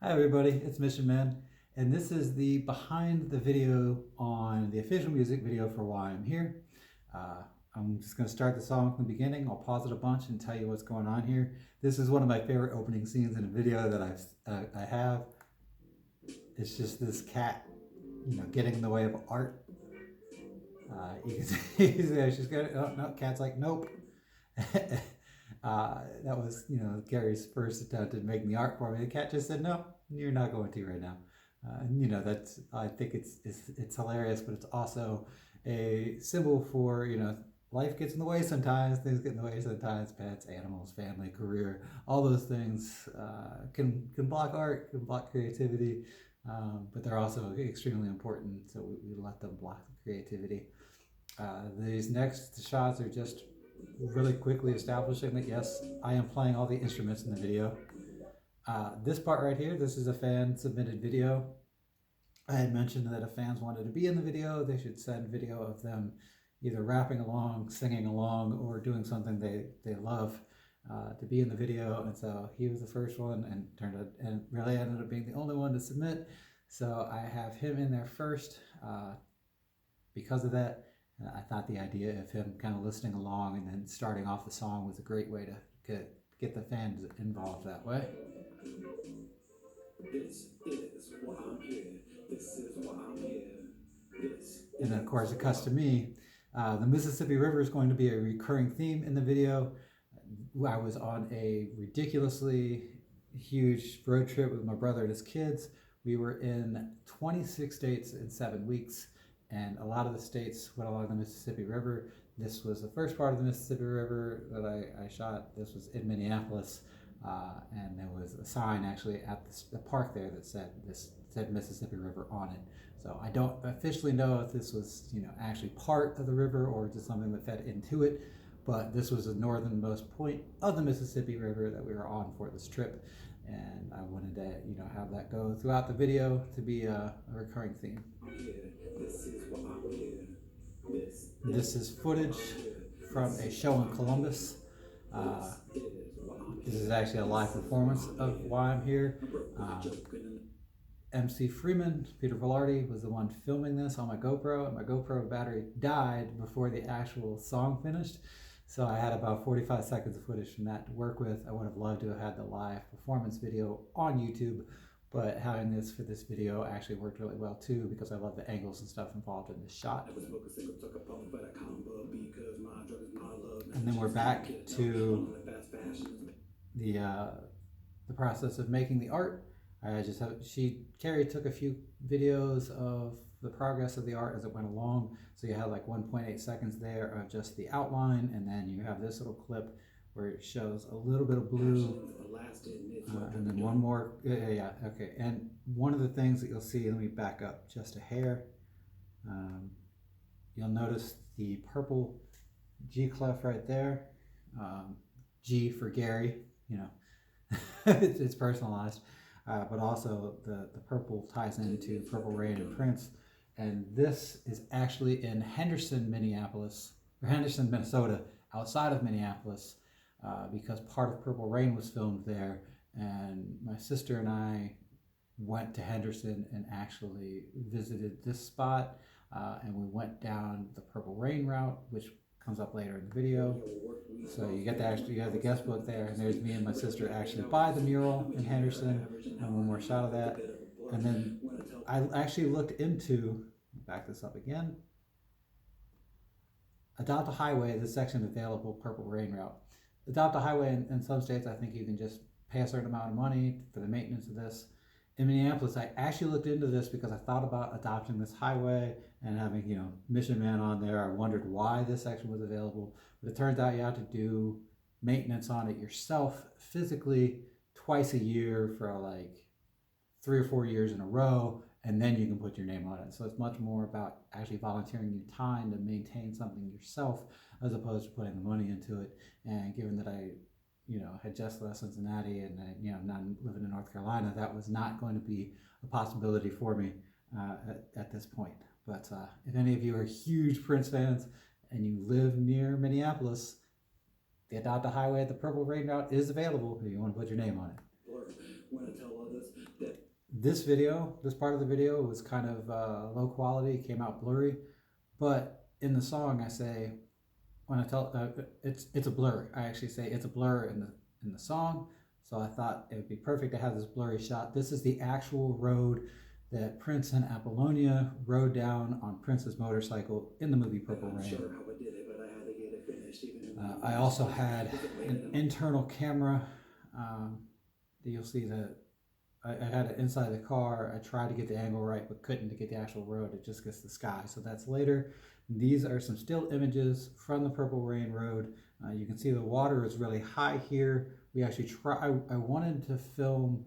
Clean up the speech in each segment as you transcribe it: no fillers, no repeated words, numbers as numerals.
Hi everybody, it's Mission Man, and this is the behind the video on the official music video for Why I'm Here. I'm just going to start the song from the beginning. I'll pause it a bunch and tell you what's going on here. This is one of my favorite opening scenes in a video that I have. It's just this cat, getting in the way of art. You can see she's got, oh no, cat's like, nope. That was, Gary's first attempt at making the art for me. The cat just said, no, you're not going to right now. That's, I think it's hilarious, but it's also a symbol for, life gets in the way sometimes, things get in the way sometimes, pets, animals, family, career, all those things can block art, can block creativity, but they're also extremely important, so we let them block the creativity. These next shots are just really quickly establishing that yes, I am playing all the instruments in the video. This part right here, this is a fan submitted video. I had mentioned that if fans wanted to be in the video, they should send video of them either rapping along, singing along, or doing something they love to be in the video. And so he was the first one and really ended up being the only one to submit. So I have him in there first because of that. I thought the idea of him kind of listening along and then starting off the song was a great way to get the fans involved that way. This is why I'm here. This is why I'm here. And then of course it cuts to me. The Mississippi River is going to be a recurring theme in the video. I was on a ridiculously huge road trip with my brother and his kids. We were in 26 states in 7 weeks. And a lot of the states went along the Mississippi River. This was the first part of the Mississippi River that I shot. This was in Minneapolis, and there was a sign actually at the park there that said Mississippi River on it. So I don't officially know if this was actually part of the river or just something that fed into it, but this was the northernmost point of the Mississippi River that we were on for this trip, and I wanted to have that go throughout the video to be a recurring theme. This is footage from a show in Columbus. This is actually a live performance of Why I'm Here. MC Freeman, Peter Velarde, was the one filming this on my GoPro, and my GoPro battery died before the actual song finished. So I had about 45 seconds of footage from that to work with. I would have loved to have had the live performance video on YouTube, but having this for this video actually worked really well too because I love the angles and stuff involved in this shot. And then we're back to the process of making the art. Carrie took a few videos of the progress of the art as it went along. So you have like 1.8 seconds there of just the outline, and then you have this little clip where it shows a little bit of blue, and then one more, okay. And one of the things that you'll see, let me back up just a hair, you'll notice the purple G clef right there, G for Gary, it's personalized, but also the purple ties into Purple Rain and Prince. And this is actually in Henderson, Minnesota, outside of Minneapolis, because part of Purple Rain was filmed there, and my sister and I went to Henderson and actually visited this spot, and we went down the Purple Rain route, which comes up later in the video. So you have the guest book there, and there's me and my sister actually by the mural in Henderson, and one more shot of that. And then I actually looked into, back this up again, Adopt a Highway, this section available, Purple Rain route. Adopt a Highway in some states, I think you can just pay a certain amount of money for the maintenance of this. In Minneapolis, I actually looked into this because I thought about adopting this highway and having, Mission Man on there. I wondered why this section was available, but it turns out you have to do maintenance on it yourself physically twice a year for like 3 or 4 years in a row, and then you can put your name on it. So it's much more about actually volunteering your time to maintain something yourself as opposed to putting the money into it. And given that I had just left Cincinnati and not living in North Carolina, that was not going to be a possibility for me at this point. But if any of you are huge Prince fans and you live near Minneapolis, the Adopt a Highway at the Purple Rain route is available if you want to put your name on it. Want to tell others that this part of the video was kind of low quality, came out blurry, but in the song I say, when I tell it's a blur. I actually say it's a blur in the song. So I thought it would be perfect to have this blurry shot. This is the actual road that Prince and Apollonia rode down on Prince's motorcycle in the movie Purple Rain. I also had an internal camera. You'll see that I had it inside the car. I tried to get the angle right, but couldn't to get the actual road. It just gets the sky. So that's later. These are some still images from the Purple Rain Road. You can see the water is really high here. We actually I wanted to film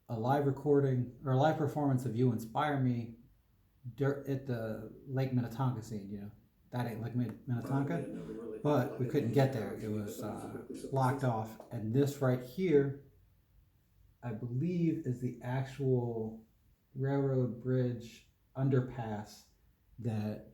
a live recording or a live performance of You Inspire Me at the Lake Minnetonka scene. You know, that ain't Lake Minnetonka, but we couldn't get there. It was blocked off. And this right here, I believe, is the actual railroad bridge underpass that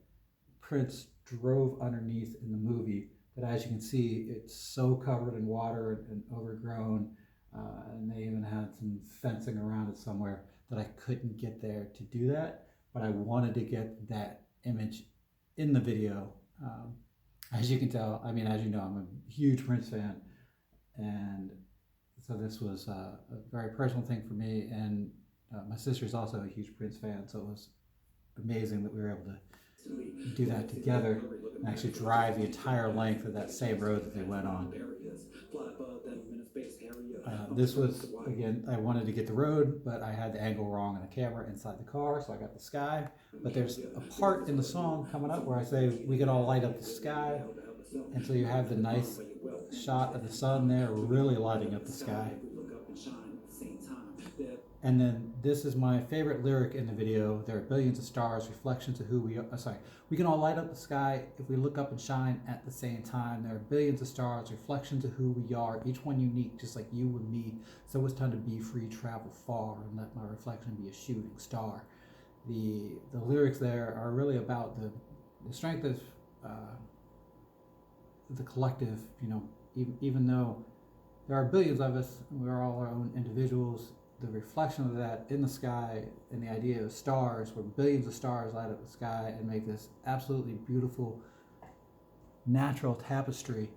Prince drove underneath in the movie. But as you can see, it's so covered in water and overgrown, and they even had some fencing around it somewhere that I couldn't get there to do that. But I wanted to get that image in the video. As you can tell, I mean, as you know, I'm a huge Prince fan, and so this was a very personal thing for me. And my sister's also a huge Prince fan, so it was amazing that we were able to do that together and actually drive the entire length of that same road that they went on. This was, again, I wanted to get the road, but I had the angle wrong on the camera inside the car, so I got the sky. But there's a part in the song coming up where I say we can all light up the sky, and so you have the nice shot of the sun there really lighting up the sky. And then this is my favorite lyric in the video. There are billions of stars, reflections of who we are. We can all light up the sky if we look up and shine at the same time. There are billions of stars, reflections of who we are, each one unique, just like you and me. So it's time to be free, travel far, and let my reflection be a shooting star. The lyrics there are really about the strength of the collective. You know, even though there are billions of us, we're all our own individuals. The reflection of that in the sky and the idea of stars, where billions of stars light up the sky and make this absolutely beautiful natural tapestry,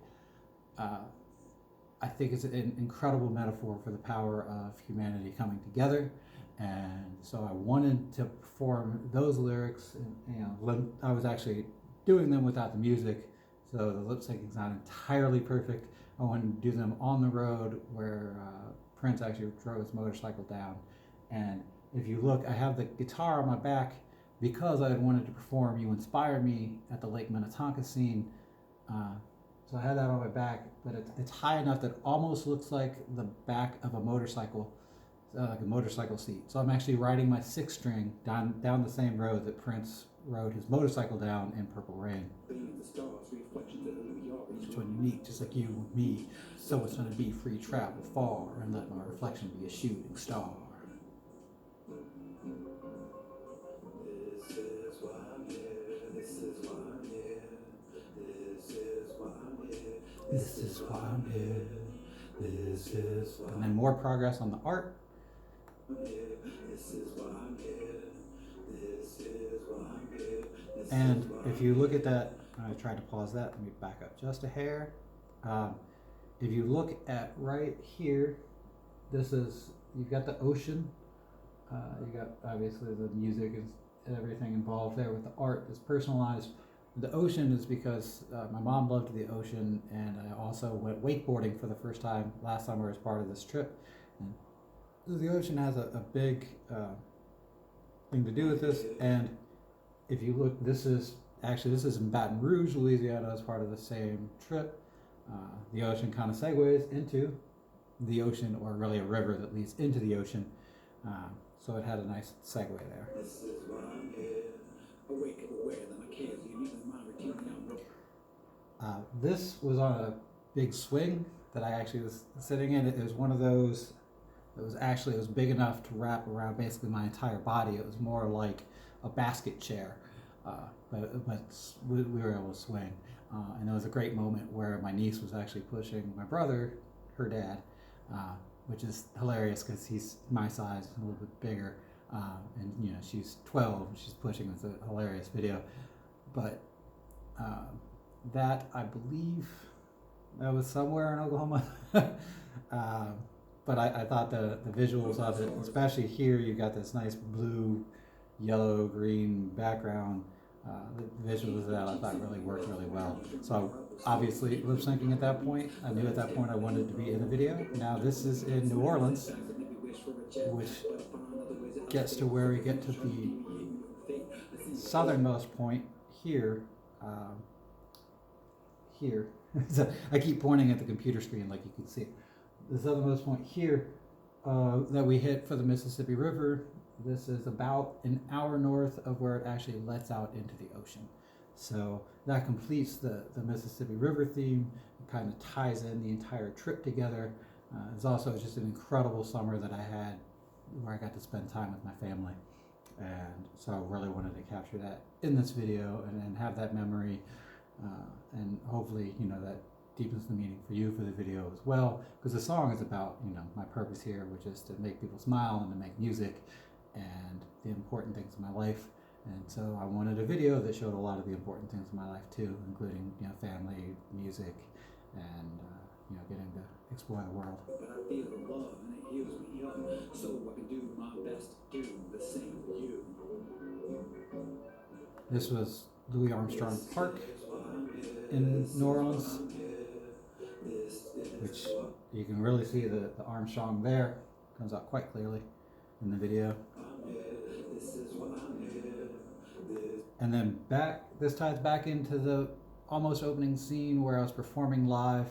I think it's an incredible metaphor for the power of humanity coming together. And so I wanted to perform those lyrics, and, you know, I was actually doing them without the music, so the lip syncing's not entirely perfect. I wanted to do them on the road where Prince actually drove his motorcycle down. And if you look, I have the guitar on my back because I had wanted to perform You Inspire Me at the Lake Minnetonka scene. So I had that on my back, but it's high enough that it almost looks like the back of a motorcycle, like a motorcycle seat. So I'm actually riding my 6-string down the same road that Prince rode his motorcycle down in Purple Rain. Each one unique, just like you and me. So it's gonna be free, travel far, and let my reflection be a shooting star. This is why I'm here. This is why I'm here. This is why I'm here. This is why I'm here. This is why. And then more progress on the art. This is why I'm here. This is why I'm here. And if you look at that, I tried to pause that. Let me back up just a hair. If you look at right here, you've got the ocean. You got obviously the music and everything involved there with the art that's personalized. The ocean is because my mom loved the ocean, and I also went wakeboarding for the first time last summer as part of this trip. And the ocean has a big thing to do with this. And if you look, this is in Baton Rouge, Louisiana, as part of the same trip. The ocean kind of segues into the ocean, or really a river that leads into the ocean. So it had a nice segue there. This is why I'm here. Awake and aware that I can't leave my routine down. This was on a big swing that I actually was sitting in. It was one of those. It was big enough to wrap around basically my entire body. It was more like a basket chair. But we were able to swing. And it was a great moment where my niece was actually pushing my brother, her dad, which is hilarious because he's my size, a little bit bigger, and you know she's 12. She's pushing. It's a hilarious video, but that I believe that was somewhere in Oklahoma. But I thought the visuals of it, especially here, you got this nice blue, yellow, green background. The visuals of that I thought really worked really well. So obviously lip syncing at that point. I knew at that point I wanted to be in the video. Now this is in New Orleans, which gets to where we get to the southernmost point here. Here. So I keep pointing at the computer screen like you can see. The southernmost point here that we hit for the Mississippi River. This is about an hour north of where it actually lets out into the ocean. So that completes the Mississippi River theme. It kind of ties in the entire trip together. It's also just an incredible summer that I had where I got to spend time with my family. And so I really wanted to capture that in this video and have that memory. And hopefully, you know, that deepens the meaning for you for the video as well. Because the song is about, you know, my purpose here, which is to make people smile and to make music and the important things in my life. And so I wanted a video that showed a lot of the important things in my life too, including, you know, family, music, and you know, getting to explore the world. But I feel the love and it heals me up, so I can do my best to do the same for you. This was Louis Armstrong Park in New Orleans, which you can really see the Armstrong there. Comes out quite clearly in the video. And then this ties back into the almost opening scene where I was performing live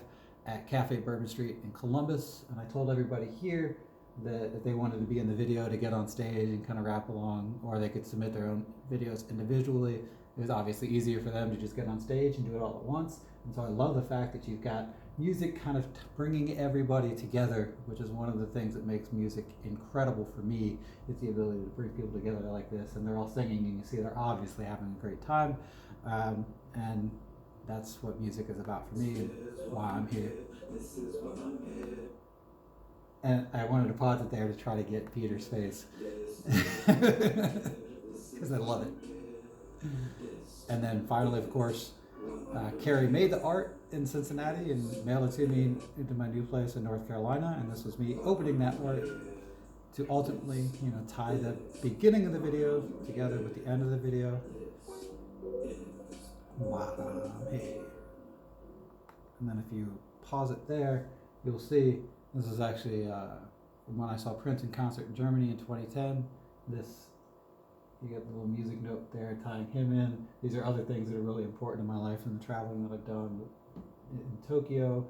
at Cafe Bourbon Street in Columbus. And I told everybody here that if they wanted to be in the video to get on stage and kind of rap along, or they could submit their own videos individually. It was obviously easier for them to just get on stage and do it all at once. And so I love the fact that you've got music kind of bringing everybody together, which is one of the things that makes music incredible for me. It's the ability to bring people together like this, and they're all singing, and you see they're obviously having a great time. And that's what music is about for me and why I'm here. And I wanted to pause it there to try to get Peter's face because I love it. And then finally, of course, Carrie made the art in Cincinnati and mailed it to me into my new place in North Carolina. And this was me opening that art to ultimately, you know, tie the beginning of the video together with the end of the video. Wow. Hey. And then if you pause it there, you'll see this is actually from when I saw Prince in concert in Germany in 2010. You get the little music note there tying him in. These are other things that are really important in my life and the traveling that I've done in Tokyo.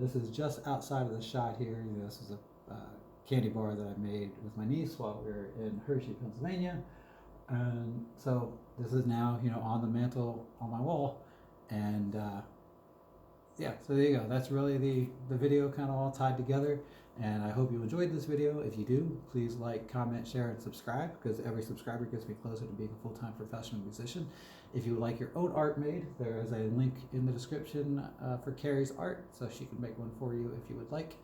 This is just outside of the shot here. You know, this is a candy bar that I made with my niece while we were in Hershey, Pennsylvania. And so this is now, you know, on the mantle on my wall. And yeah, so there you go. That's really the video kind of all tied together. And I hope you enjoyed this video. If you do, please like, comment, share, and subscribe, because every subscriber gets me closer to being a full-time professional musician. If you would like your own art made, there is a link in the description for Carrie's art, so she can make one for you if you would like.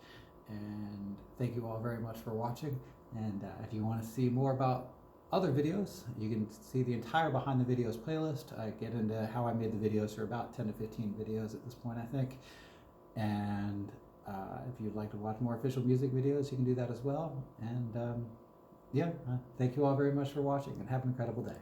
And thank you all very much for watching. And if you want to see more about other videos, you can see the entire Behind the Videos playlist. I get into how I made the videos for about 10 to 15 videos at this point, I think. And if you'd like to watch more official music videos, you can do that as well. And yeah, thank you all very much for watching, and have an incredible day.